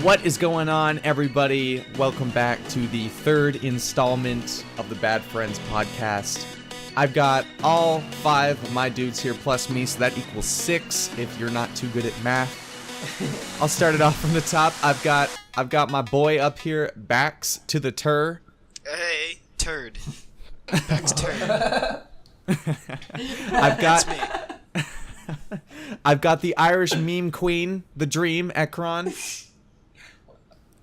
What is going on, everybody? Welcome back to the third installment of the Bad Friends podcast. I've got all 5 of my dudes here plus me, so that equals 6 if you're not too good at math. I'll start it off from the top. I've got my boy up here, Bax to the Tur. Hey, turd. Bax turd. I've got the Irish meme queen, the Dream, Ekron.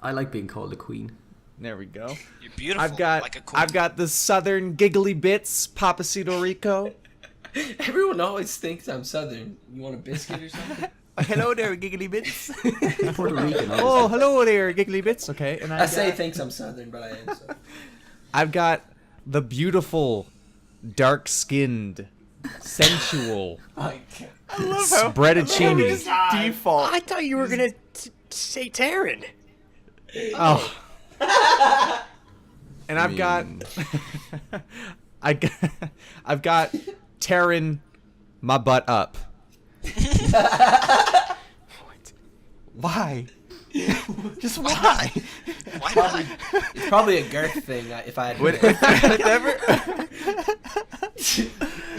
I like being called a queen. There we go. You're beautiful. I've got the Southern giggly bits, Papacito Rico. Everyone always thinks I'm Southern. You want a biscuit or something? Hello there, giggly bits. Puerto Rican. Oh, hello there, giggly bits. Okay, and I say thinks I'm Southern, but I am Southern. I've got the beautiful, dark-skinned, sensual, I love how spreadicini. default. I thought you were gonna say Taryn. Oh. And I've got tearing my butt up. Why? Just why? Why not? It's probably a girth thing. If I had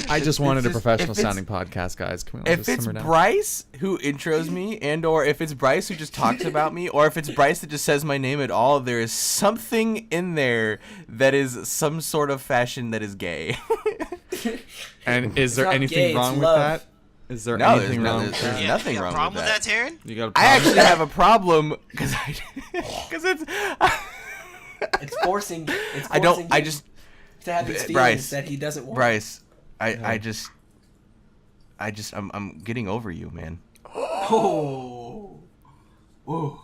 I just wanted a professional sounding podcast, guys. Can we all If just it's simmer down? Bryce who intros me, and or if it's Bryce who just talks about me, or if it's Bryce that just says my name at all, there is something in there that is some sort of fashion that is gay. And is there not anything gay, wrong it's with love. that? Is there No, anything wrong with there's that? Yeah, nothing you got wrong a problem with with that, Taryn? You got a I problem? actually have a problem because it's. it's forcing. It's I don't. forcing I him just. to have his feelings Bryce, that he doesn't want. Bryce, I'm getting over you, man. Oh. Whoa.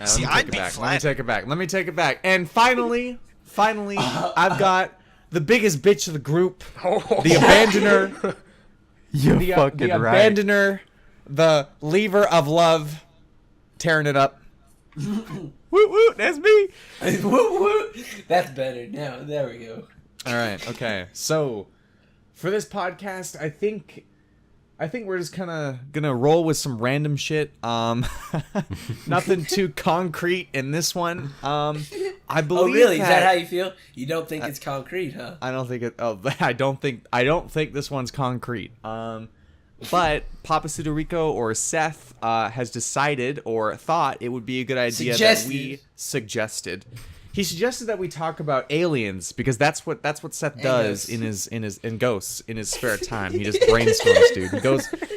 See, Let I'd me be take it flat. back. Let me take it back. And finally, I've got the biggest bitch of the group, the abandoner, You're the fucking right. abandoner, the lever of love, tearing it up. Woot woot, that's me. Woo, woo. That's better. Now, there we go. All right. Okay. So, for this podcast, I think we're just kind of gonna roll with some random shit. Nothing too concrete in this one. I believe. Oh, really? Is that how you feel? You don't think it's concrete, huh? I don't think it. Oh, I don't think this one's concrete. But Papacito Rico or Seth has decided or thought it would be a good idea that we suggested. He suggested that we talk about aliens because that's what Seth does in Ghosts in his spare time. He just brainstorms, dude.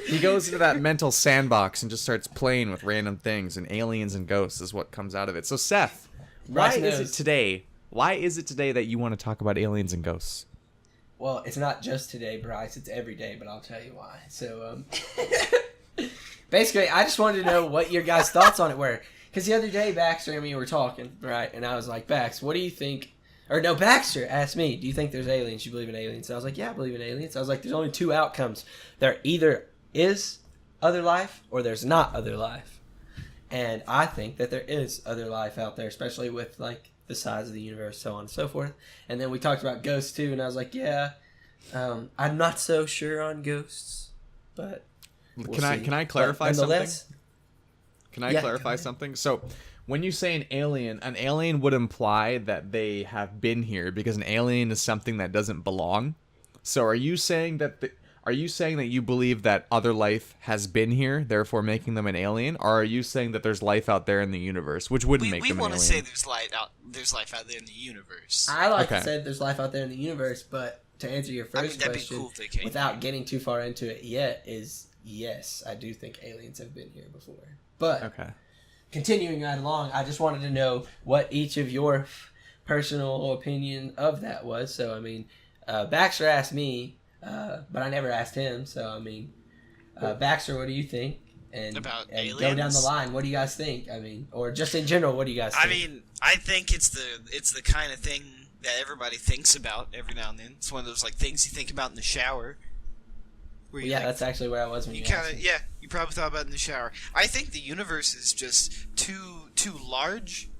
He goes into that mental sandbox and just starts playing with random things, and aliens and ghosts is what comes out of it. So Seth, why is it today that you want to talk about aliens and ghosts? Well, it's not just today, Bryce. It's every day, but I'll tell you why. So, basically, I just wanted to know what your guys' thoughts on it were. Because the other day, Baxter and me were talking, right? And I was like, Bax, what do you think? Or no, Baxter asked me, do you think there's aliens? You believe in aliens? So I was like, yeah, I believe in aliens. I was like, there's only 2 outcomes. There either is other life or there's not other life. And I think that there is other life out there, especially with, like, the size of the universe, so on and so forth. And then we talked about ghosts too, and I was like, yeah, I'm not so sure on ghosts, but Can I clarify something? Can I clarify go ahead. something? So, when you say an alien would imply that they have been here because an alien is something that doesn't belong. So, are you saying that you believe that other life has been here, therefore making them an alien, or are you saying that there's life out there in the universe, which wouldn't make them an alien? We want to say there's life out there in the universe. I like to say there's life out there in the universe, but to answer your first that'd question, be cool if they came without here. getting too far into it yet, is yes, I do think aliens have been here before. But continuing right along, I just wanted to know what each of your personal opinion of that was. So, I mean, Baxter asked me, but I never asked him. So, I mean, Baxter, what do you think? And aliens? Go down the line. What do you guys think? I mean, or just in general, what do you guys think? I mean, I think it's the kind of thing that everybody thinks about every now and then. It's one of those like things you think about in the shower. Where Yeah, that's actually where I was when you asked me. You probably thought about it in the shower. I think the universe is just too large.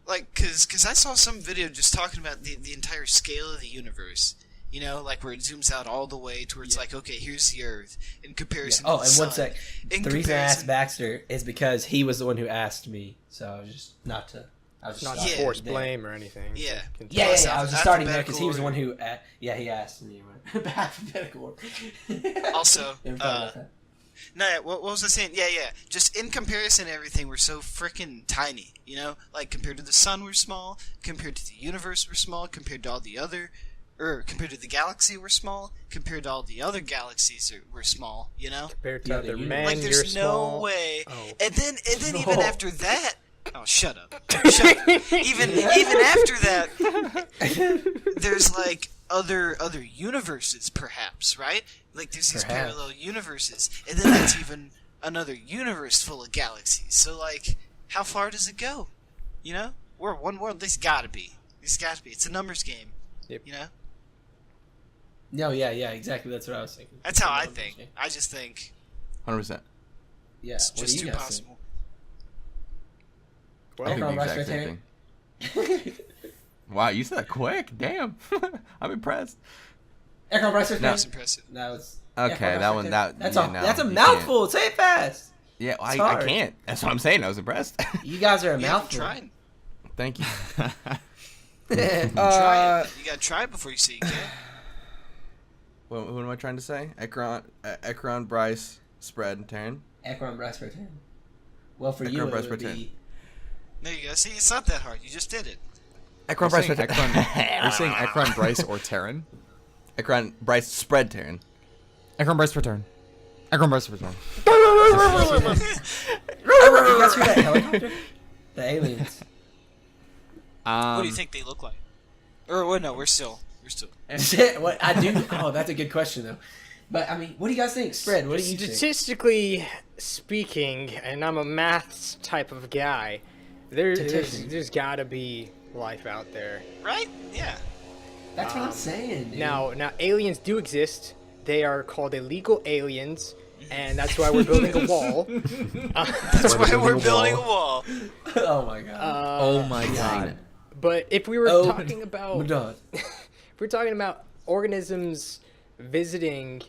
Like, cause I saw some video just talking about the entire scale of the universe, You know, like where it zooms out all the way to where it's like, okay, here's the Earth in comparison Oh, to the and sun. one sec. In The reason I asked comparison- Baxter is because he was the one who asked me. So I was just not to. I was just Not starting Yeah. force there. blame or anything. Yeah. Yeah, Plus, I was just starting there alphabetical because he was the one order. who. He asked me. Alphabetical. Also, Never thought about that. No, what was I saying? Yeah. Just in comparison to everything, we're so freaking tiny. You know, like compared to the sun, we're small. Compared to the universe, we're small. Compared to all the other, or compared to the galaxy, we're small. Compared to all the other galaxies, we're small. You know, Compared Yeah, to other the men, like you're there's no small. way. Oh. And then No. even after that. Oh, shut up. Shut up. Even after that, there's like other universes, perhaps, right? Like there's these Perhaps. parallel universes, and then that's even another universe full of galaxies. So like, how far does it go? You know, we're one world. There's gotta be. It's a numbers game. Yep. You know, No, yeah, exactly. That's what I was thinking. that's how I think. I just think 100%. Yeah, it's what do just you too guys possible. I Well, think the Background exact voice same right thing. Wow, you said that quick. Damn. I'm impressed. Echo Bryce That was impressive. That was Okay, that one, That's yeah, a no, that's a you mouthful. Say it fast. Yeah, It's I hard. can't. That's what I'm saying. I was impressed. You guys are a You haven't mouthful. tried. Thank you. Try it. You gotta try it before you say you can. What am I trying to say? Ekron, Bryce, spread, Taryn. Ekron Bryce return. Well, for Ekron you, Bryce it would return. be. There you go. See, it's not that hard. You just did it. Ekron, You're saying Ekron, Bryce, or Terran? Ekron, Bryce, spread, Taryn. Ekron, Bryce, return. Ekron, Bryce, return. You guys hear that helicopter? The aliens. What do you think they look like? Or well, no, we're still. What I do? Oh, that's a good question though. But I mean, what do you guys think? Spread. What do you think? Statistically speaking, and I'm a maths type of guy, there's gotta be life out there. Right? Yeah. That's what I'm saying. Dude. Now aliens do exist. They are called illegal aliens, and that's why we're building a wall. That's why we're building a wall. Oh my god. Oh my god. But if we were Oh, talking about my god. if we're talking about organisms visiting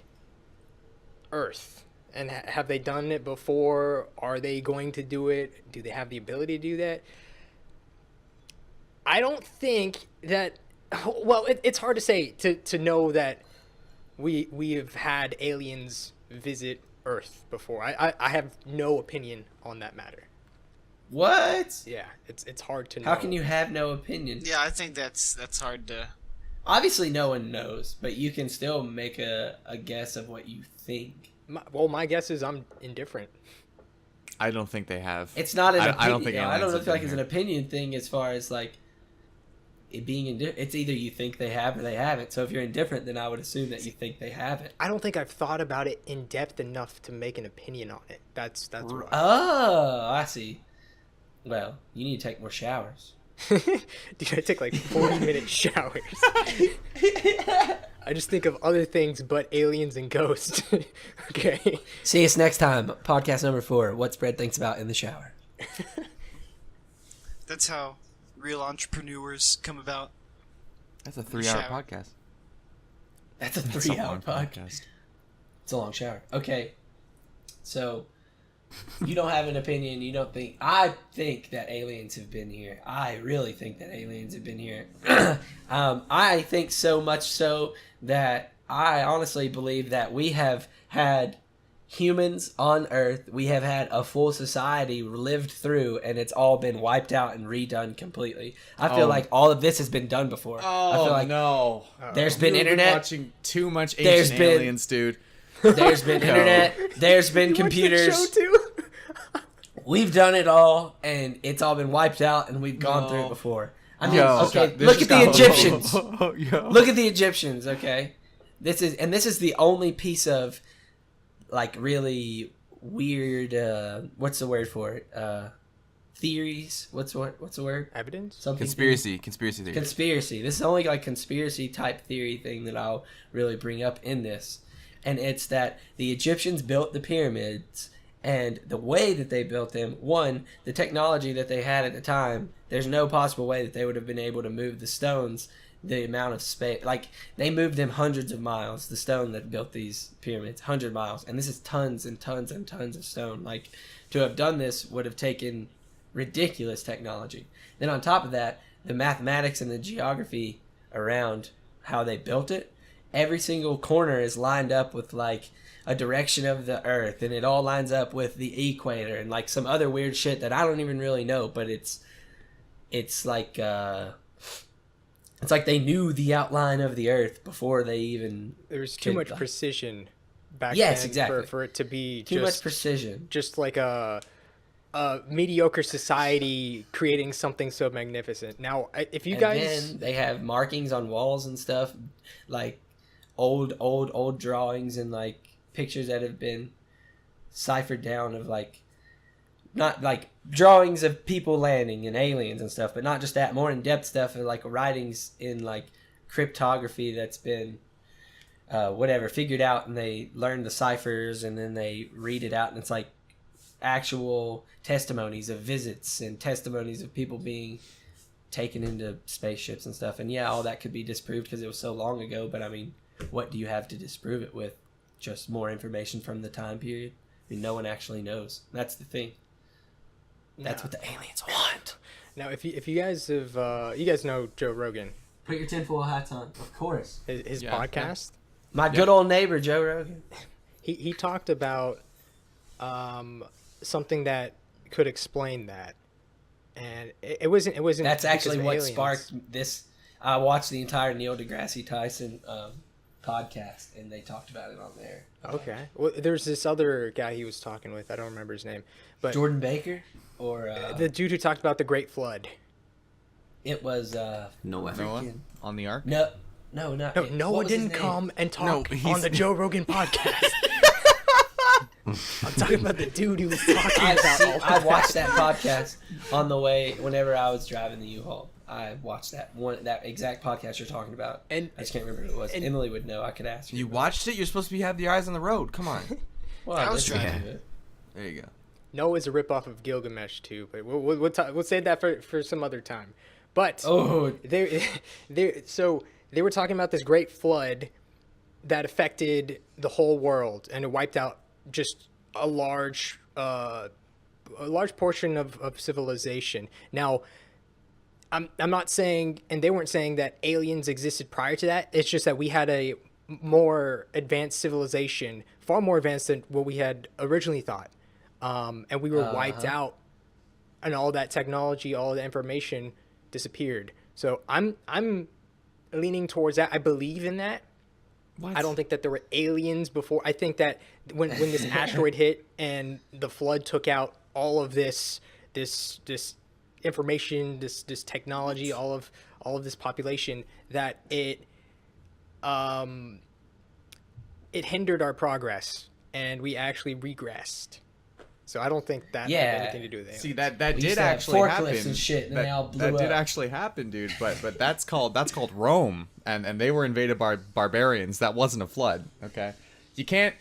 Earth, and have they done it before? Are they going to do it? Do they have the ability to do that? I don't think that. Well, it's hard to say to know that we have had aliens visit Earth before. I have no opinion on that matter. What? Yeah, it's hard to know. How can you have no opinion? Yeah, I think that's hard to. Obviously, no one knows, but you can still make a guess of what you think. My guess is I'm indifferent. I don't think they have. It's not an I opinion. don't think I aliens don't have feel like been it's an here. opinion thing as far as like it being indifferent. It's either you think they have or they haven't. So if you're indifferent, then I would assume that you think they haven't. I don't think I've thought about it in depth enough to make an opinion on it. That's why. Oh, I see. Well, you need to take more showers. Dude, I take like 40-minute showers. I just think of other things but aliens and ghosts. Okay. See us next time. Podcast number 4. What Spread thinks about in the shower. That's how real entrepreneurs come about. That's a 3-hour Shower. podcast. That's a It's a 3-hour long podcast. It's a long shower. Okay. So, you don't have an opinion. You don't think. I think that aliens have been here. I really think that aliens have been here. I think so much so that I honestly believe that we have had humans on Earth. We have had a full society lived through, and it's all been wiped out and redone completely. I feel Oh. like all of this has been done before. I feel like no! there's been You've internet. watching too much There's Ancient been- Aliens, dude. There's been No. internet. There's been You watch the computers. show too? We've done it all, and it's all been wiped out, and we've gone No. through it before. I mean, Yo. okay, This look at just the got- Egyptians. Yo. Look at the Egyptians. Okay, this is the only piece of like really weird. What's the word for it? Theories. What's the word? Evidence? Something Conspiracy theory. Conspiracy. This is only like conspiracy type theory thing that I'll really bring up in this. And it's that the Egyptians built the pyramids, and the way that they built them, one, the technology that they had at the time, there's no possible way that they would have been able to move the stones the amount of space. Like, they moved them hundreds of miles, the stone that built these pyramids, 100 miles. And this is tons and tons and tons of stone. Like, to have done this would have taken ridiculous technology. Then on top of that, the mathematics and the geography around how they built it, every single corner is lined up with, like, a direction of the earth, and it all lines up with the equator and, like, some other weird shit that I don't even really know, but it's like it's like they knew the outline of the earth before they even There was too much precision back yes, then exactly. for it to be too much precision. Just like a mediocre society creating something so magnificent. Now, if you guys... Then they have markings on walls and stuff, like old drawings and, like, pictures that have been ciphered down of, like, not like drawings of people landing and aliens and stuff, but not just that, more in-depth stuff and, like, writings in, like, cryptography that's been figured out, and they learn the ciphers and then they read it out, and it's like actual testimonies of visits and testimonies of people being taken into spaceships and stuff. And yeah, all that could be disproved because it was so long ago, but I mean, what do you have to disprove it with? Just more information from the time period? I mean, no one actually knows. That's the thing. That's what the aliens want. Now, if you guys have, you guys know Joe Rogan. Put your tinfoil hats on. Of course. His Yeah. podcast. My good old neighbor, Joe Rogan. He talked about something that could explain that, and it wasn't. That's actually because of what aliens. sparked this. I watched the entire Neil deGrasse Tyson podcast, and they talked about it on there. Okay. Well, there's this other guy he was talking with. I don't remember his name, but Jordan Baker, or the dude who talked about the Great Flood. it was Noah. Noah on the ark. no, No, what Noah was his didn't name? come and talk No, on the Joe Rogan podcast. I'm talking about the dude who was talking about all I watched that podcast on the way whenever I was driving the U-Haul. I watched that exact podcast you're talking about. And- I just can't remember who it was. and- Emily would know. I could ask her. You watched it? You're supposed to have your eyes on the road. Come on. Well, I was listened driving. to it. There you go. Noah's a ripoff of Gilgamesh too, but we'll save that for some other time. But Oh, so they were talking about this great flood that affected the whole world, and it wiped out just a large portion of civilization. Now, I'm not saying, and they weren't saying that aliens existed prior to that. It's just that we had a more advanced civilization, far more advanced than what we had originally thought, and we were wiped out, and all that technology, all the information disappeared. So I'm leaning towards that. I believe in that. What? I don't think that there were aliens before. I think that when this asteroid hit and the flood took out all of this information, this technology, all of this population, that it hindered our progress and we actually regressed. So I don't think that had anything to do with aliens. See that We used did to have actually forklifts happen. and shit, and that, they all blew that did up. actually happen, dude. But that's called Rome, and they were invaded by barbarians. That wasn't a flood. Okay, you can't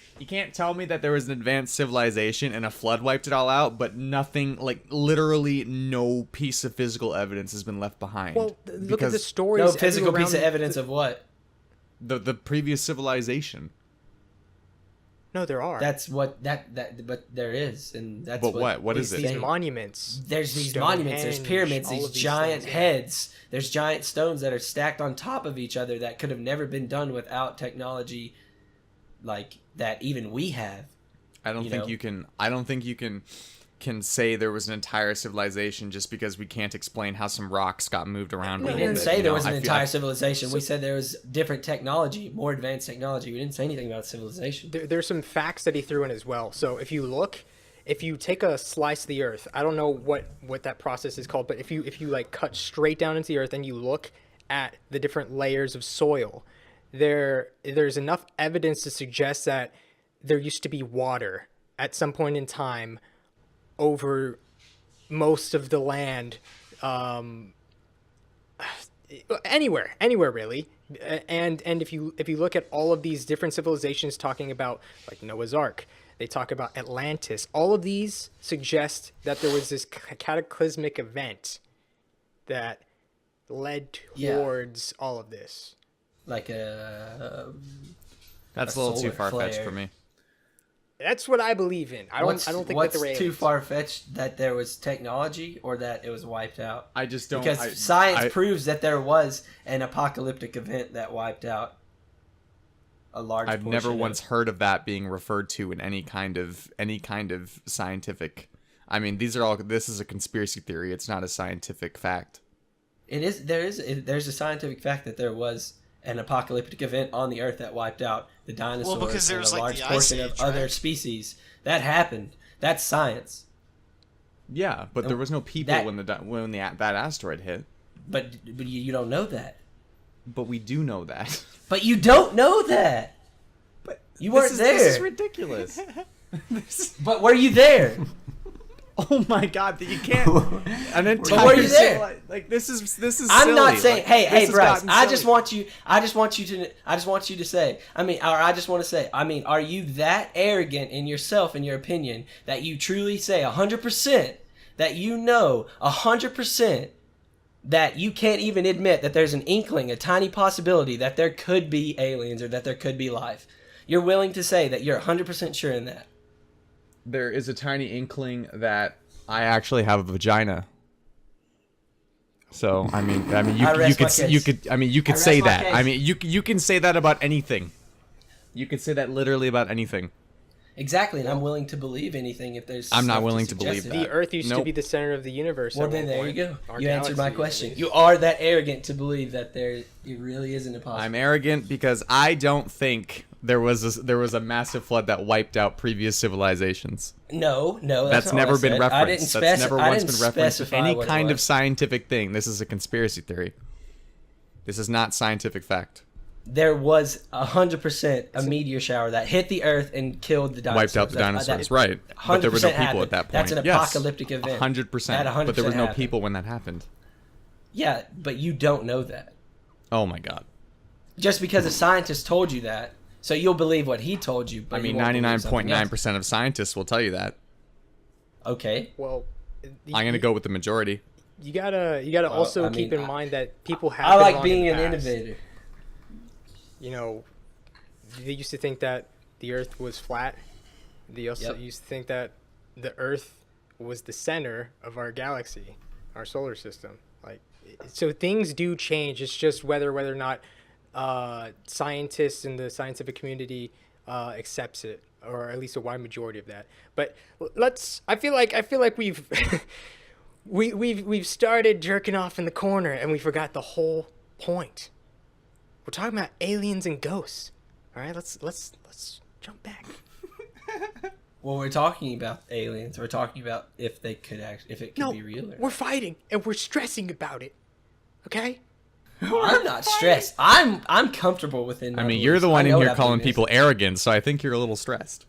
tell me that there was an advanced civilization and a flood wiped it all out, but nothing, like literally no piece of physical evidence has been left behind. Well, look at the because stories. no physical piece of around evidence of what? the previous civilization. No, there are. That's what but there is, and that's But what is these it? saying. monuments. There's these monuments, there's Stonehenge, pyramids, all these of these giant things, yeah. heads. There's giant stones that are stacked on top of each other that could have never been done without technology like that even we have. I don't think you can say there was an entire civilization just because we can't explain how some rocks got moved around. We a didn't little say bit, there you was know? an I feel- entire civilization. We said there was different technology, more advanced technology. We didn't say anything about civilization. There's some facts that he threw in as well. So if you take a slice of the earth, I don't know what that process is called, but if you like cut straight down into the earth and you look at the different layers of soil, there's enough evidence to suggest that there used to be water at some point in time over most of the land, anywhere really. And if you look at all of these different civilizations talking about like Noah's Ark, they talk about Atlantis. All of these suggest that there was this cataclysmic event that led Yeah. towards all of this. Like a That's A a little too solar far fetched flare. for me. That's what I believe in. I don't think what's that the too far fetched, that there was technology or that it was wiped out. I just don't. Because science proves that there was an apocalyptic event that wiped out a large. I've never portion once of, heard of that being referred to in any kind of scientific. I mean, these are all. This is a conspiracy theory. It's not a scientific fact. It is. There's a scientific fact that there was an apocalyptic event on the Earth that wiped out the dinosaurs because there and was, a like, large the Ice portion Age, of other right? species. That happened. That's science. Yeah, but there was no people That- when that asteroid hit. But you don't know that. But we do know that. But you don't know that. But You weren't there. This is ridiculous. But were you there? Oh my god, that you can't. An entire. But were you there? Like this is. I'm silly. not saying. Like, Hey, this hey, has Bryce. gotten I silly. just want you to say. I just want to say. Are you that arrogant in yourself and your opinion that you truly say 100% that you know 100% that you can't even admit that there's an inkling, a tiny possibility that there could be aliens or that there could be life? You're willing to say that you're 100% sure in that. There is a tiny inkling that I actually have a vagina. So you could say my that. case. I mean, you can say that about anything. You could say that literally about anything. Exactly, and I'm willing to believe anything if there's. I'm not stuff willing to suggest believe it. that. The Earth used to Nope. be the center of the universe. Well, at then one there point. you go. Our You answered my galaxy, at question. least. You are that arrogant to believe that it really isn't impossible. I'm arrogant because I don't think there was a massive flood that wiped out previous civilizations. No, That's not never what I been said. referenced. That's never once been referenced in specify any what it kind of was. scientific thing. This is a conspiracy theory. This is not scientific fact. There was 100% a meteor shower that hit the Earth and killed the dinosaurs. Wiped out the dinosaurs, right? But there were no 100% people happened. at that point. That's an Yes, apocalyptic event. 100%. That 100% But there was no happened. people when that happened. Yeah, but you don't know that. Oh my god. Just because a scientist told you that, so you'll believe what he told you. But I you mean, won't believe something 99.9% of scientists will tell you that. else. Okay. Well, I'm gonna go with the majority. You gotta also I mean, keep in mind that people have. I been like wrong being in an the past. innovator. You know, they used to think that the Earth was flat. They also Yep. used to think that the Earth was the center of our galaxy, our solar system. Like, so things do change. It's just whether or not scientists in the scientific community accepts it, or at least a wide majority of that. But I feel like we've we've started jerking off in the corner and we forgot the whole point. We're talking about aliens and ghosts. All right, let's jump back. Well, we're talking about aliens. We're talking about if it could No, be real. we're fighting and we're stressing about it. Okay? I'm not stressed. I'm comfortable within. I my mean, you're beliefs. the I one in know here what I calling believe in. people arrogant, so I think you're a little stressed.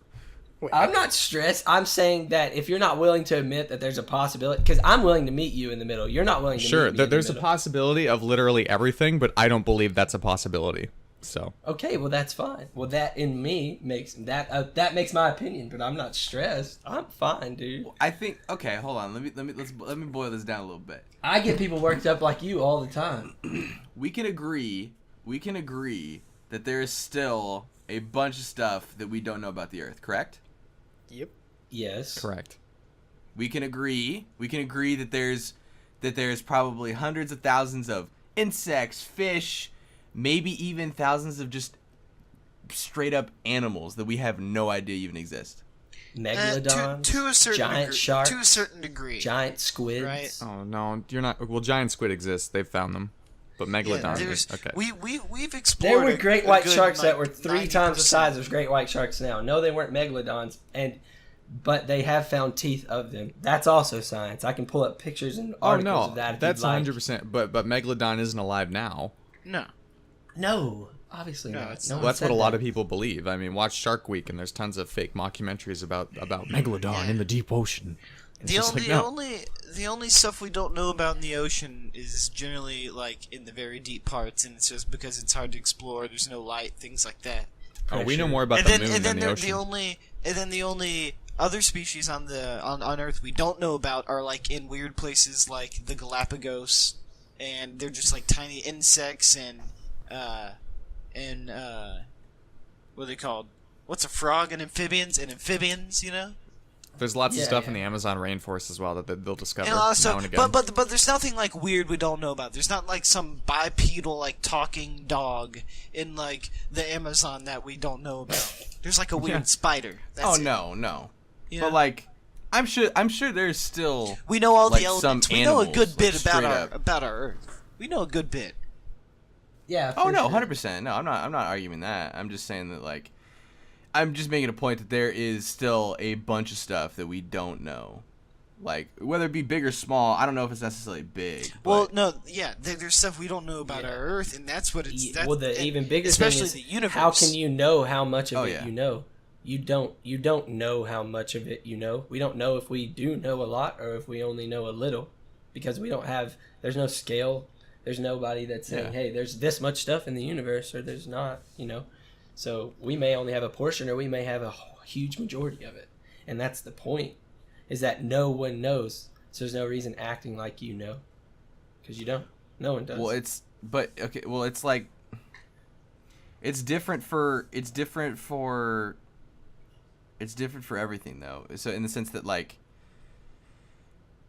Wait, I'm not stressed. I'm saying that if you're not willing to admit that there's a possibility, because I'm willing to meet you in the middle. You're not willing to Sure, meet me in the there's a middle. possibility of literally everything, but I don't believe that's a possibility. So Okay, well that's fine. Well, that in me makes that makes my opinion, but I'm not stressed. I'm fine, dude. I think. Okay, hold on. Let me boil this down a little bit. I get people worked up like you all the time. We can agree that there is still a bunch of stuff that we don't know about the Earth. Correct? yep. Yes. correct. We can agree that there's probably hundreds of thousands of insects, fish, maybe even thousands of just straight up animals that we have no idea even exist. Megalodons. to a certain giant degree, sharks. To a certain degree. Giant squids. Right. Oh no, you're not. Well, giant squid exists. They've found them, but Yeah, megalodons. there's, okay. we've explored. There were a great white good, sharks that like, were 3 times the 90%. size of great white sharks now. No, they weren't megalodons, but they have found teeth of them. That's also science. I can pull up pictures and Oh articles no, of that. If that's you'd like. 100%. But megalodon isn't alive now. No. No, obviously No, not. it's No not. one Well, that's said what a lot that. of people believe. I mean, watch Shark Week, and there's tons of fake mockumentaries about megalodon in the deep ocean. It's just like, no. The only stuff we don't know about in the ocean is generally like in the very deep parts, and it's just because it's hard to explore. There's no light, things like that. Oh, we know more about and the then, moon and then than the the ocean. only other species on Earth we don't know about are like in weird places like the Galapagos and they're just like tiny insects and what are they called? What's a frog and amphibians? You know. There's lots of stuff in the Amazon rainforest as well that they'll discover And also, now and again. but there's nothing like weird we don't know about. There's not like some bipedal like talking dog in like the Amazon that we don't know about. There's like a weird spider. That's it. No. You But know? like, I'm sure there's still We know all like the some elements. We know a animals, good bit like, about straight up. our Earth. We know a good bit. Yeah. Oh for no, sure. 100%. No, I'm not arguing that. I'm just saying that like, I'm just making a point that there is still a bunch of stuff that we don't know. Like, whether it be big or small, I don't know if it's necessarily big. Well, but- no, yeah, there's stuff we don't know about our Earth, and that's what it's. That's, Well, the even bigger especially thing is the universe. how can you know how much of Oh, it yeah. you know? You don't know how much of it you know. We don't know if we do know a lot or if we only know a little, because we don't have. There's no scale. There's nobody that's saying, Yeah. "Hey, there's this much stuff in the universe," or "There's not." You know, so we may only have a portion, or we may have a huge majority of it, and that's the point. Is that no one knows, so there's no reason acting like you know, because you don't. No one does. Well, it's like it's different for everything though. So in the sense that like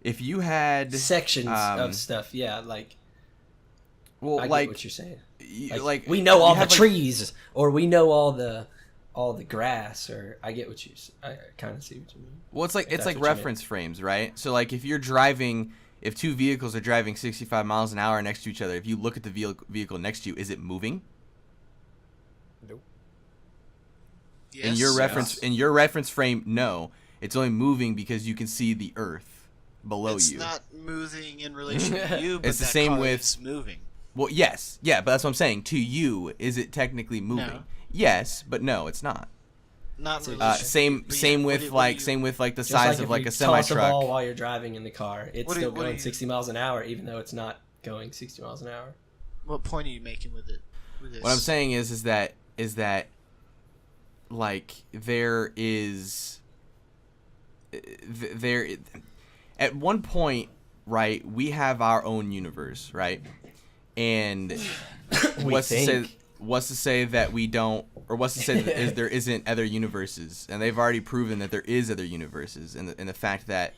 if you had sections of stuff, yeah, like. well I like get what you're saying. like we know you all the have, like- trees, or we know all the grass, or I get what you. I kind of see what you mean. Well, it's like If that's what you reference frames, right? So like if you're driving, if two vehicles are driving 65 miles an hour next to each other, if you look at the vehicle next to you, is it moving? Nope. Yes, In your reference frame, no. It's only moving because you can see the earth below it's you. not moving in relation to you, but It's the that same car with- is moving. Well, yes. Yeah, but that's what I'm saying. To you, is it technically moving? No. Yes, but no, it's not. Not in Uh, relation. Same But same yeah, with what do you- like same with like the Just size if of like you a semi toss a ball truck. while you're driving in the car, it's What do you- still what do going you- 60 miles an hour, even though it's not going 60 miles an hour. What point are you making with it? With this? What I'm saying is that like there at one point, right, we have our own universe, right? And what's to say that we don't, or what's to say that there isn't other universes? And they've already proven that there is other universes, and the fact that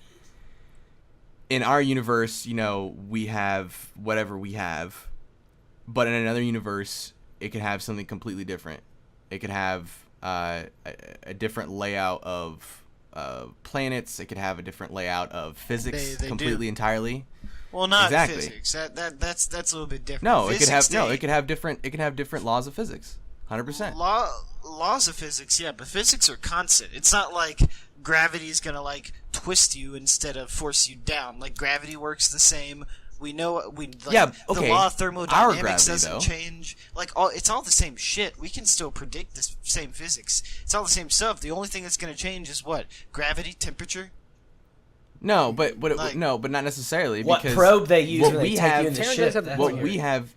in our universe, you know, we have whatever we have, but in another universe, it could have something completely different. It could have a different layout of planets. It could have a different layout of physics, They completely do. entirely. well, not exactly. physics. That's a little bit different. No, Physics, it could have different laws of physics. 100%. Laws of physics, yeah, but physics are constant. It's not like gravity is gonna like twist you instead of force you down. Like gravity works the same. We know Yeah, okay. The law of Our thermodynamics gravity, doesn't though. change. Like it's all the same shit. We can still predict this same physics. It's all the same stuff. The only thing that's gonna change is what? Gravity, temperature. No, but Like- but not necessarily, What because probe they use what when they we take have- you in the Terran ship? does have that's what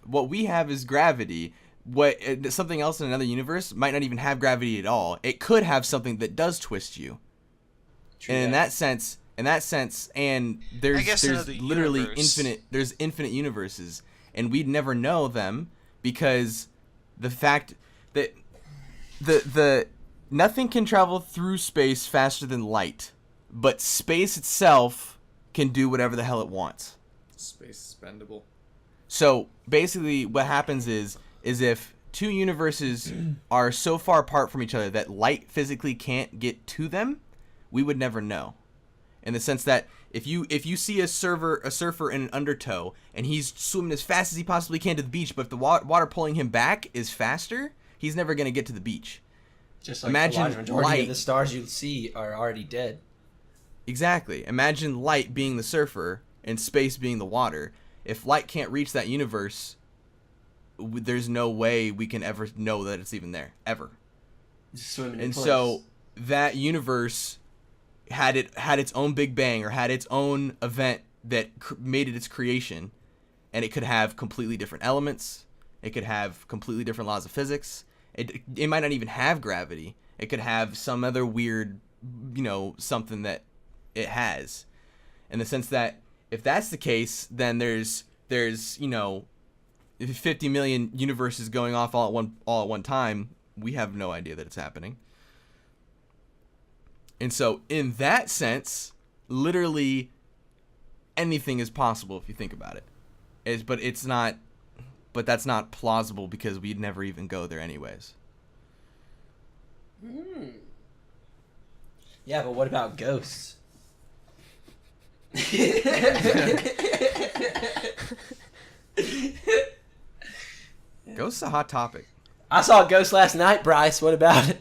what we have is gravity. What something else in another universe might not even have gravity at all. It could have something that does twist you. And in that sense, and I guess there's another literally universe. infinite universes, and we'd never know them because the fact that the nothing can travel through space faster than light, but space itself can do whatever the hell it wants. Space is bendable. So basically, what happens is if two universes are so far apart from each other that light physically can't get to them, we would never know. In the sense that if you see a surfer in an undertow and he's swimming as fast as he possibly can to the beach, but if the water pulling him back is faster, he's never going to get to the beach. Just like Imagine the large majority light. of the stars you see are already dead. Exactly. Imagine light being the surfer and space being the water. If light can't reach that universe, there's no way we can ever know that it's even there, ever. Just swimming in And place. so that universe had its own Big Bang, or had its own event that made it its creation, and it could have completely different elements. It could have completely different laws of physics. It might not even have gravity. It could have some other weird, something that it has. In the sense that if that's the case, then there's there's 50 million universes going off all at one time, we have no idea that it's happening. And so in that sense, literally anything is possible if you think about it. But that's not plausible because we'd never even go there anyways. Yeah, but what about ghosts? Ghosts a hot topic. I saw a ghost last night, Bryce. What about it?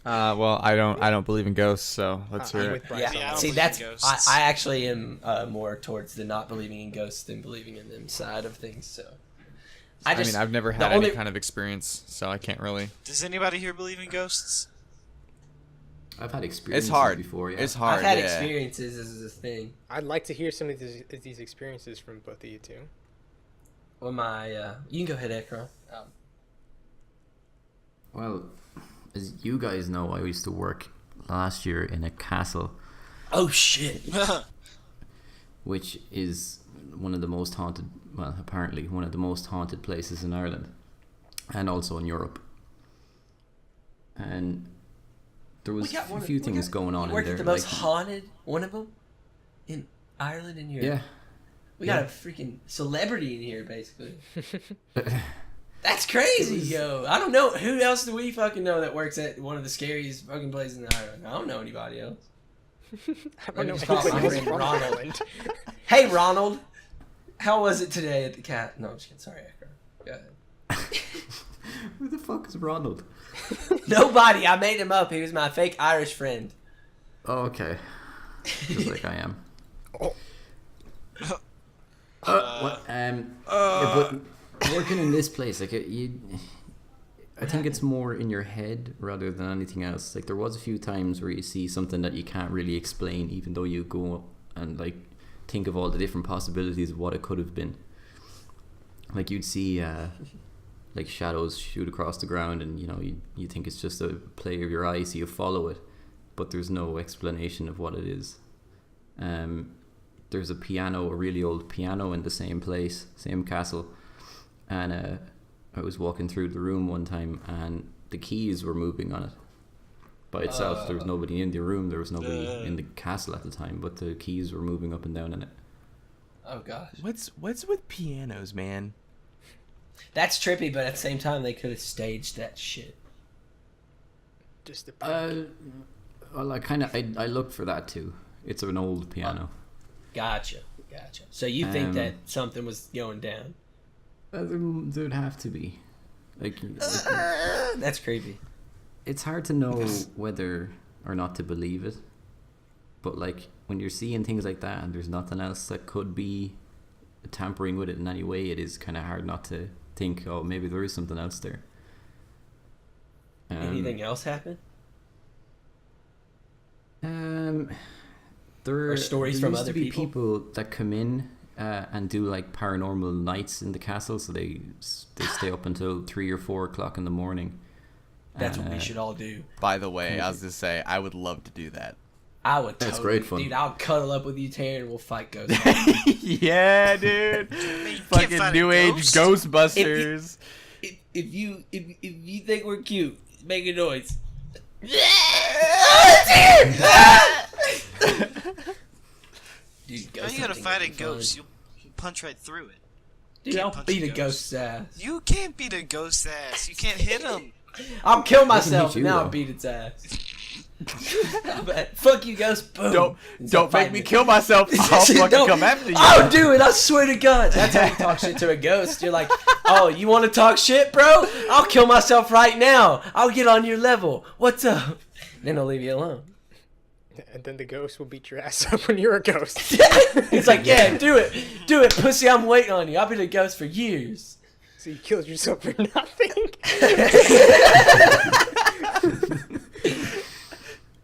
Well, I don't believe in ghosts, so let's hear I'm it. with Bryce Yeah, on I that. don't see, believe in that's ghosts. I actually am more towards the not believing in ghosts than believing in them side of things. So, I mean, I've never the had any only- kind of experience, so I can't really. Does anybody here believe in ghosts? I've had experiences It's hard. before. Yeah. It's hard. I've had yeah. experiences as a thing. I'd like to hear some of these experiences from both of you two. Well, you can go ahead, Ekron. Well, as you guys know, I used to work last year in a castle, Oh shit! which is one of the most haunted, well, apparently one of the most haunted places in Ireland, and also in Europe. And there was a few things going on in Worked there. at the most like- haunted one of them in Ireland and Europe. Yeah. We got yeah. a freaking celebrity in here, basically. That's crazy, yo. I don't know. Who else do we fucking know that works at one of the scariest fucking places in Ireland? I don't know anybody else. I Let me don't know just call anybody my else friend from Ronald. Ireland. Hey, Ronald. How was it today at the cat? No, I'm just kidding. Sorry, Ekron. Go ahead. Who the fuck is Ronald? Nobody. I made him up. He was my fake Irish friend. Oh, okay. Just like I am. Oh. What? Yeah, but working in this place, like I think it's more in your head rather than anything else. Like there was a few times where you see something that you can't really explain, even though you go and like think of all the different possibilities of what it could have been. Like you'd see like shadows shoot across the ground, and you think it's just a play of your eye, so you follow it, but there's no explanation of what it is. There's a really old piano in the same place, same castle, and I was walking through the room one time and the keys were moving on it by itself. There was nobody in the room, there was nobody in the castle at the time, but the keys were moving up and down in it. Oh, gosh. What's with pianos, man? That's trippy, but at the same time, they could have staged that shit. Just a Well, I looked for that too. It's an old piano. Gotcha. So you think that something was going down? There'd have to be. Like, That's creepy. it's hard to know whether or not to believe it. But like when you're seeing things like that and there's nothing else that could be tampering with it in any way, it is kind of hard not to think, oh, maybe there is something else there. Anything else happen? There Or stories there from used other to be people? that come in and do like paranormal nights in the castle, so they stay up until 3 or 4 o'clock in the morning. That's what we should all do. By the way, I was just say I would love to do that. I would That's totally, great fun. dude. I'll cuddle up with you, Taryn, and we'll fight ghosts. Yeah, dude. can't Fucking fight a new age ghost. Ghostbusters. if you think we're cute, make a noise. Dude, Now you gotta fight a ghost. You'll punch right through it. Dude, Can't I'll punch beat a a ghost. ghost's ass. You can't beat a ghost ass. You can't hit him. I'll kill myself hit and you, now I'll though. beat its ass. But fuck you, ghost. Boom. Don't Stop make fighting me it. kill myself. I'll fucking Don't- come after you. I'll do it. I swear to God. That's how you talk shit to a ghost. You're like, oh, you want to talk shit, bro? I'll kill myself right now. I'll get on your level. What's up? Then I'll leave you alone. And then the ghost will beat your ass up when you're a ghost. He's like, yeah, do it, pussy. I'm waiting on you. I've been a ghost for years. So you killed yourself for nothing.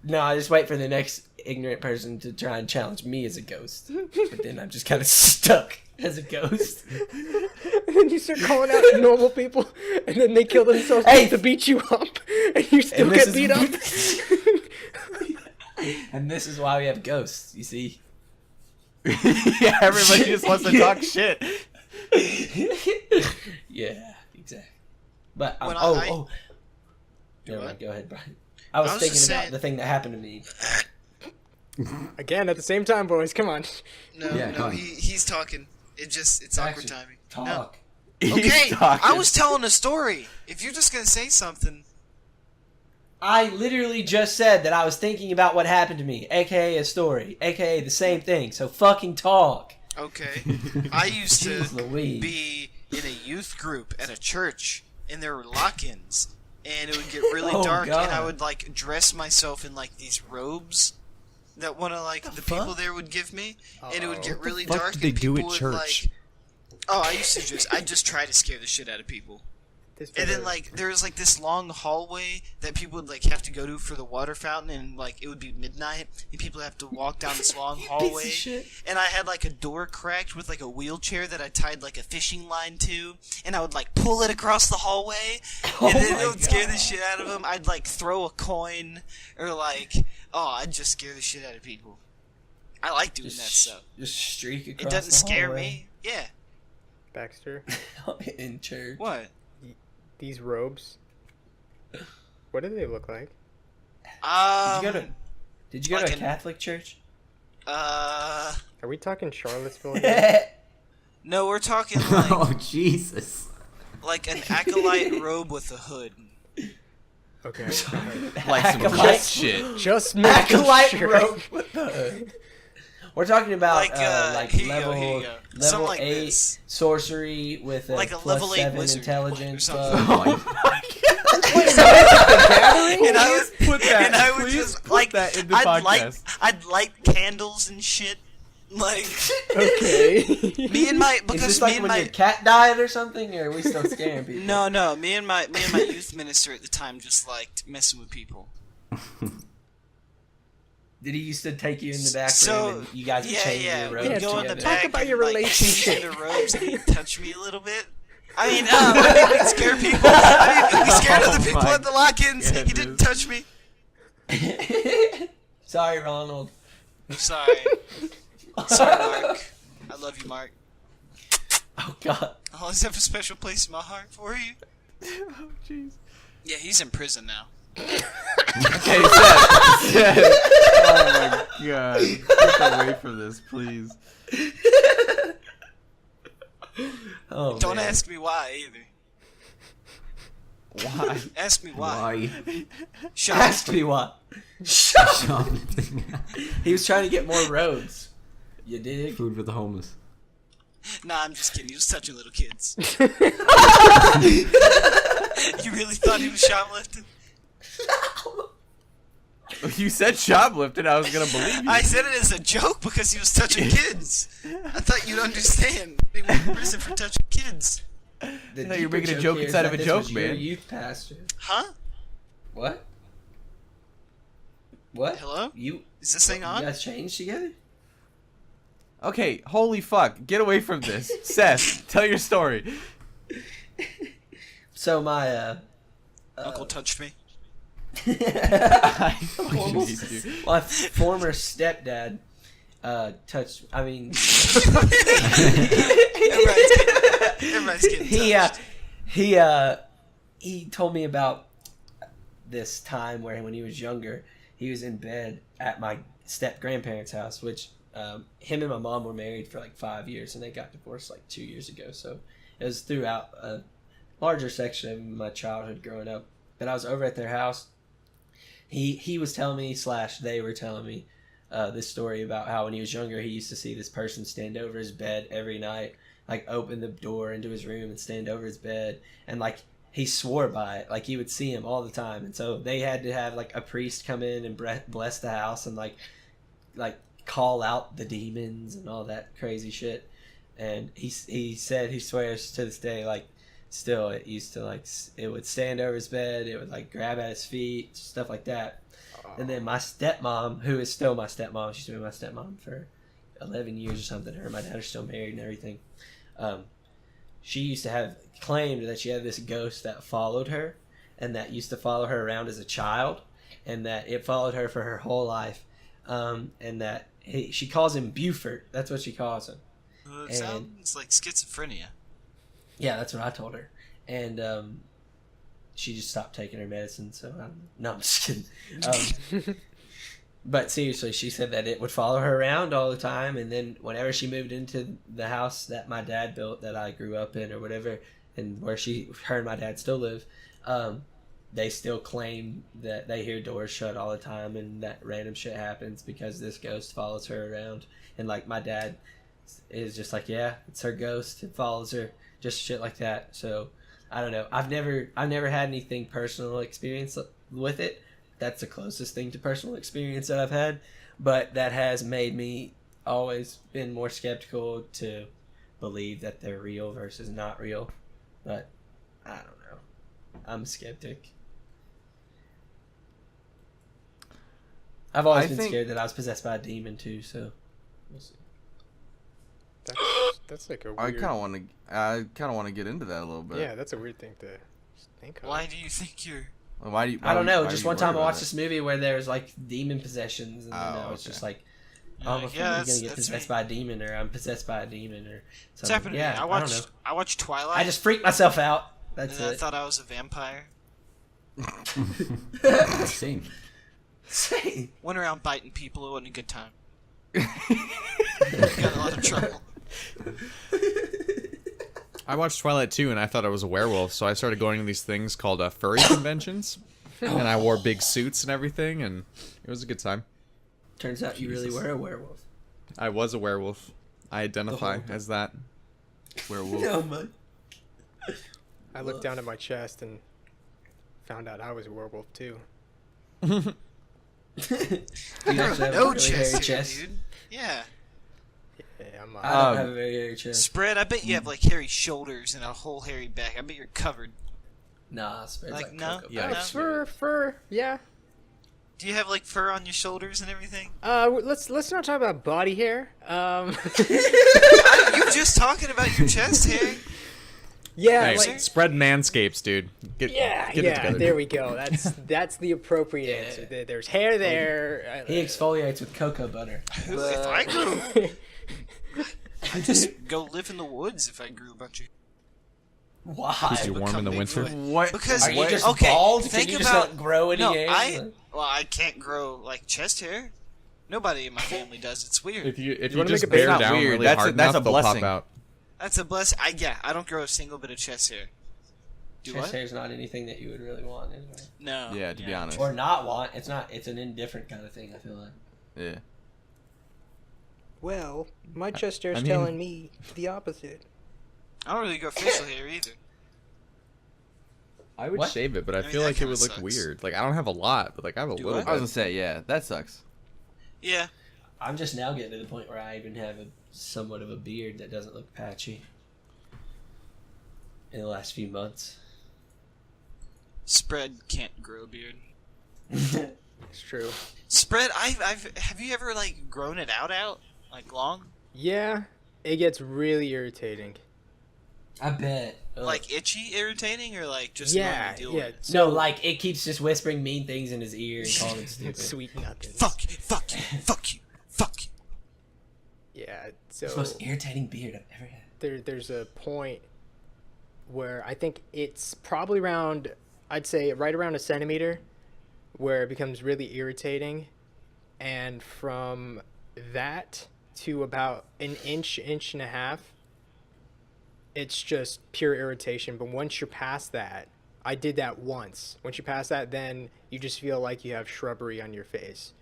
No, I just wait for the next ignorant person to try and challenge me as a ghost. But then I'm just kind of stuck as a ghost. And then you start calling out normal people, and then they kill themselves Hey! to beat you up, and you still And this get beat up. And this is why we have ghosts, you see? Yeah, everybody just wants to talk shit. Yeah, exactly. But When Never mind, go ahead, Brian. I was just thinking saying- about the thing that happened to me. Again, at the same time, boys. Come on. No, Yeah, come on. he's talking. It's awkward timing. Talk. No. Okay, He's talking. I was telling a story. If you're just gonna say something, I literally just said that I was thinking about what happened to me, aka a story, aka the same thing. So fucking talk. okay. I used to Jeez Louise. be in a youth group at a church, and there were lock-ins, and it would get really Oh, dark, God. and I would like dress myself in like these robes that one of like the people fuck? there would give me, and it would get really fuck dark. did they and do people at would, church? I used to I just try to scare the shit out of people. And then like there was like this long hallway that people would like have to go to for the water fountain, and like it would be midnight, and people have to walk down this long hallway. shit. And I had like a door cracked with like a wheelchair that I tied like a fishing line to, and I would like pull it across the hallway, and then it would scare the shit out of them. I'd like throw a coin, or like I'd just scare the shit out of people. I like doing that stuff. Just streak across It doesn't the scare hallway. me. Yeah. Baxter, In church. What? these robes. What do they look like? Did you go to like a Catholic church? Are we talking Charlottesville here? No, we're talking like Oh Jesus! like an acolyte robe with a hood. Okay. Like some Acolyte- cult shit. Just making Acolyte sure. rope with the hood. We're talking about Like, here you go, level here you go. level Something like 8 this. sorcery with a Like a plus level 8 7 wizard intelligence. or something. Gathering? And I would Put that. and I would please just put like that in the I'd light candles and shit. Like Okay. me and my Is because this me like and when my your cat died or something, or are we still scaring people? no me and my youth minister at the time just liked messing with people. Did he used to take you in the back So room and you guys would yeah, change yeah, your we'd robes go in the together? back. Talk about and, your like, relationship. change the robes, and he'd touch me a little bit. I mean, we'd scare people. I mean, we scared other people my at the lock-ins. He didn't touch me. Sorry, Ronald. Sorry. Sorry, Mark. I love you, Mark. Oh God. I always have a special place in my heart for you. Oh jeez. Yeah, he's in prison now. Okay, Seth. Oh my god. Get away from this, please. Oh, Don't man. ask me why either. Why? Ask me why. Why? Shut Ask up. me what. Shoplifting. He was trying to get more robes. You dig? Food for the homeless. Nah, I'm just kidding. He was touching little kids. You really thought he was shoplifting? You said shoplifting. I was gonna believe you. I said it as a joke because he was touching kids. I thought you'd understand. They went to prison for touching kids. The No, you're deeper making a joke here is inside that of a this joke, was your man. Youth pastor. Huh? What? What? Hello? You? Is this thing You on? guys changed together? Okay, holy fuck. Get away from this. Seth, tell your story. So my Uncle touched me. I fucking need you. my former stepdad touched. I mean, Everybody's getting touched. he told me about this time where when he was younger, he was in bed at my step grandparents' house, which him and my mom were married for like 5 years, and they got divorced like 2 years ago. So it was throughout a larger section of my childhood growing up. But I was over at their house. He was telling me / they were telling me this story about how when he was younger, he used to see this person stand over his bed every night, like open the door into his room and stand over his bed, and like he swore by it, like he would see him all the time. And so they had to have like a priest come in and bless the house and like call out the demons and all that crazy shit. And he said he swears to this day, like still it used to like it would stand over his bed, it would like grab at his feet, stuff like that. And then my stepmom, who is still my stepmom, she's been my stepmom for 11 years or something. Her and my dad are still married and everything. She used to have claimed that she had this ghost that followed her, and that used to follow her around as a child, and that it followed her for her whole life, and that she calls him Buford. That's what she calls him. It sounds like schizophrenia. Yeah, that's what I told her. And she just stopped taking her medicine. So I'm just kidding. But seriously, she said that it would follow her around all the time. And then whenever she moved into the house that my dad built, that I grew up in or whatever, and where her and my dad still live, they still claim that they hear doors shut all the time and that random shit happens because this ghost follows her around. And like my dad is just like, yeah, it's her ghost. It follows her, just shit like that. So I don't know. I've never had anything personal experience with it. That's the closest thing to personal experience that I've had, but that has made me always been more skeptical to believe that they're real versus not real. But I don't know. I'm a skeptic. I've always been scared that I was possessed by a demon too. So we'll see. That's like a weird... I kind of want to get into that a little bit. Yeah, that's a weird thing to think of. Why do you think you're... I don't know. Just one time I watched this movie where there was like demon possessions, and then I was just like, "Oh, I'm gonna get possessed by a demon, or I'm possessed by a demon, or something." It's happened to me. I watched Twilight. I just freaked myself out. That's it. I thought I was a vampire. Same. Went around biting people. It wasn't a good time. Got in a lot of trouble. I watched Twilight too, and I thought I was a werewolf, so I started going to these things called furry conventions, and I wore big suits and everything, and it was a good time. Turns out you really were a werewolf. I was a werewolf. I identify as that. Werewolf. No, man. I looked down at my chest and found out I was a werewolf too. You actually have a No really hairy chest, chest. dude. Yeah. Yeah, I'm I don't have a very hairy chest. Spread. I bet you have like hairy shoulders and a whole hairy back. I bet you're covered. Nah, spread's Like, like no? Cocoa Yeah. Puffs. fur, yeah. Do you have like fur on your shoulders and everything? Let's not talk about body hair. You're just talking about your chest hair. Yeah, Hey, like, spread manscapes, dude. Get it together. there we go. That's the appropriate answer. There's hair there. He exfoliates with cocoa butter. If I grew, I'd just go live in the woods if I grew a bunch of. Why? Because you're warm in the winter. What? Because Are you just okay, bald? think Can you just about not grow any no, hair? I can't grow like chest hair. Nobody in my family does. It's weird. If you wanna just make a baby? bear It's not down weird. really That's hard that's enough, a they'll pop blessing. out. That's a blessing. I don't grow a single bit of chest hair. Do Chest what? hair's not anything that you would really want, anyway. No. Yeah, to be honest. Or not want. It's not. It's an indifferent kind of thing. I feel like. Yeah. Well, my chest hair's I mean- telling me the opposite. I don't really grow facial hair either. I would What? shave it, but I mean, feel that like it kinda would look sucks. weird. Like I don't have a lot, but like I have a Do little what? I was gonna bit. say, yeah, that sucks. Yeah. I'm just now getting to the point where I even have somewhat of a beard that doesn't look patchy. In the last few months. Spread can't grow a beard. It's true. Spread. Have you ever like grown it out like long? Yeah, it gets really irritating. I bet. Ugh. Like itchy, irritating, or like just Yeah, not a deal yeah. with it? No, like it keeps just whispering mean things in his ear and calling him stupid. Sweet nothings. Fuck you, fuck you, fuck you, fuck you. Yeah, It's the so most irritating beard I've ever had. there's a point where I think it's probably around, I'd say right around a centimeter, where it becomes really irritating, and from that to about an inch and a half, it's just pure irritation. But once you're past that, I did that once. Once you pass that, then you just feel like you have shrubbery on your face.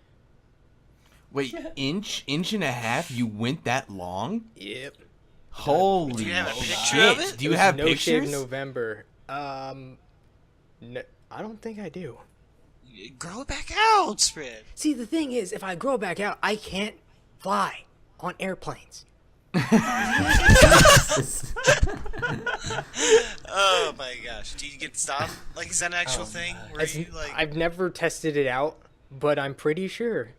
Wait, inch and a half? You went that long? Yep. Holy Do you have a picture shit! of it? Do you have No Shave pictures? November. No, I don't think I do. Grow it back out, Spread. See, the thing is, if I grow back out, I can't fly on airplanes. Oh my gosh. Do you get stopped? Like, is that an actual thing? Where you like? I've never tested it out, but I'm pretty sure.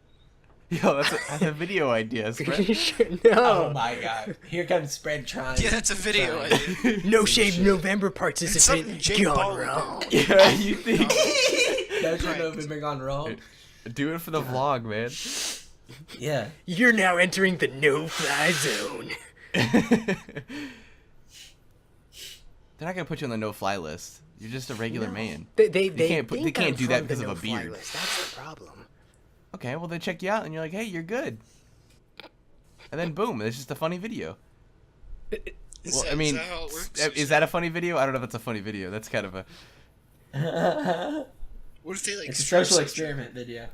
Yo, that's a video idea. Pretty Spread. sure. Oh No. my god. Here comes Spread trying. Yeah, that's a video. idea. No Shave November Something participant Jake Paul gone would wrong. Yeah, you think? Don't you know if it's been gone wrong? Do it for the vlog, man. Yeah. You're now entering the no-fly zone. They're not gonna put you on the no-fly list. You're just a regular man. They can't think they can't I'm do that from the because of a no-fly beard. list. That's the problem. Okay, well they check you out and you're like, hey, you're good. And then boom, it's just a funny video. Well, I mean, is that how it works? is that a funny video? I don't know if that's a funny video. That's kind of a. What if they like? It's a social experiment video.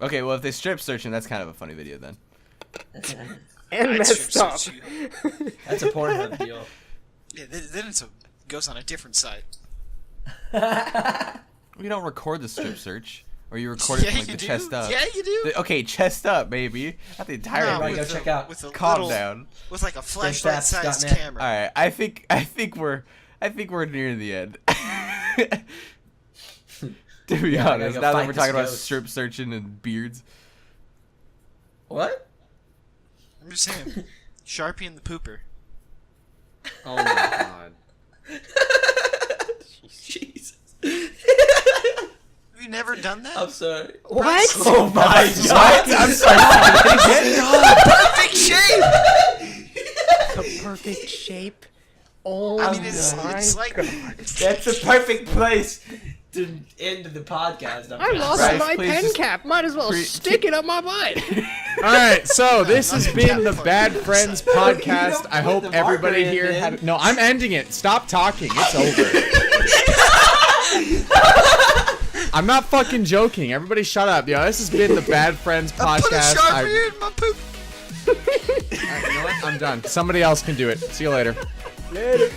Okay, well if they strip search him, that's kind of a funny video then. And I'd messed strip up. search you. That's a Pornhub deal. Yeah, then it goes on a different site. You don't record the strip search, or you record it Yeah, from like you the do. chest up. Yeah, you do. Okay, chest up, baby. Not the entire. No, Everybody thing. go check out. with a Calm little, down. with like a flashlight-sized Stats.net. camera. All right, I think we're near the end. To be Yeah, I gotta honest, go now that fight we're this talking about ghost. strip searching and beards. What? I'm just saying, Sharpie and the pooper. Oh my god. Jesus. Have you never done that? I'm sorry. What? Oh my What? I'm sorry. Perfect shape. The perfect shape. Oh I mean, it's my like god. That's a perfect place to end the podcast. I lost Bryce, my please pen just cap. Might as well stick it up my butt. All right, so this has been the Bad Friends podcast. I hope put the everybody marker in, here man. had. No, I'm ending it. Stop talking. It's over. I'm not fucking joking. Everybody, shut up. Yo, this has been the Bad Friends I put a podcast. Sharpie in my poop. You know what? I'm done. Somebody else can do it. See you later. Later.